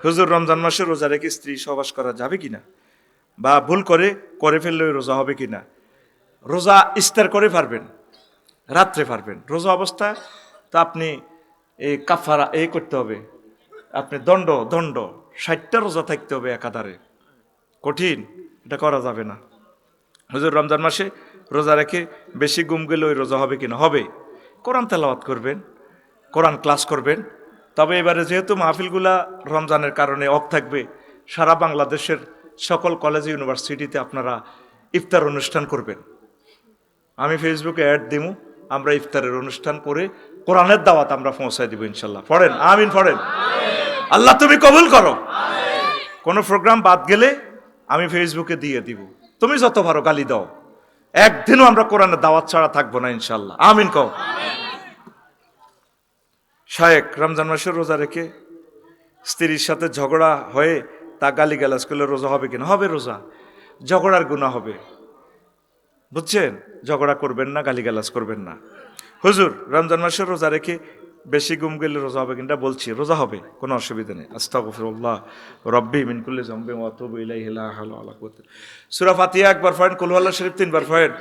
হুজুর রমজান মাসে রোজা রেখে স্ত্রী সহবাস করা যাবে কিনা, বা ভুল করে ফেললে রোজা হবে কিনা? রোজা ইফতার করে পারবেন, রাত্রে পারবেন। রোজা অবস্থা তো আপনি এই কাফারা করতে হবে, আপনি দণ্ড 60টা রোজা থাকতে হবে একাধারে, কঠিন, এটা করা যাবে না। হুজুর রমজান মাসে রোজা রেখে বেশি ঘুম গেলে ওই রোজা হবে কিনা? হবে। কোরআন তেলাওয়াত করবেন, কোরআন ক্লাস করবেন। তবে এবারে যেহেতু মাহফিলগুলা রমজানের কারণে অফ থাকবে, সারা বাংলাদেশের সকল কলেজ ইউনিভার্সিটিতে আপনারা ইফতার অনুষ্ঠান করবেন। আমি ফেসবুকে অ্যাড দিব, আমরা ইফতারের অনুষ্ঠান করে কোরআনের দাওয়াত আমরা পৌঁছায় দিব ইনশাল্লাহ। পড়েন আমিন, পড়েন। আল্লাহ তুমি কবুল করো। কোনো প্রোগ্রাম বাদ গেলে আমি ফেসবুকে দিয়ে দিব, তুমি যত পারো গালি দাও, একদিনও আমরা কোরআনের দাওয়াত ছাড়া থাকবো না ইনশাল্লাহ। আমিন কও। শায়েক রমজান মাসের রোজা রেখে স্ত্রীর সাথে ঝগড়া হয়ে তা গালি গালাজ করলে রোজা হবে কিনা? হবে। রোজা ঝগড়ার গুনাহ হবে, বুঝছেন? ঝগড়া করবেন না, গালি গালাজ করবেন না। হুজুর রমজান মাসের রোজা রেখে বেশি ঘুম গেলে রোজা হবে কিনা? বলছি রোজা হবে, কোনো অসুবিধা নেই। আস্তাগফিরুল্লাহ রব্বি মিন কুল্লি যামবিন ওয়া আতুবু ইলাইহি লা হাওলা ওয়া লা কুওয়াতা। সূরা ফাতিহা একবার পড়েন, কুল হুয়াল্লাহু শরীফ 3 বার পড়েন।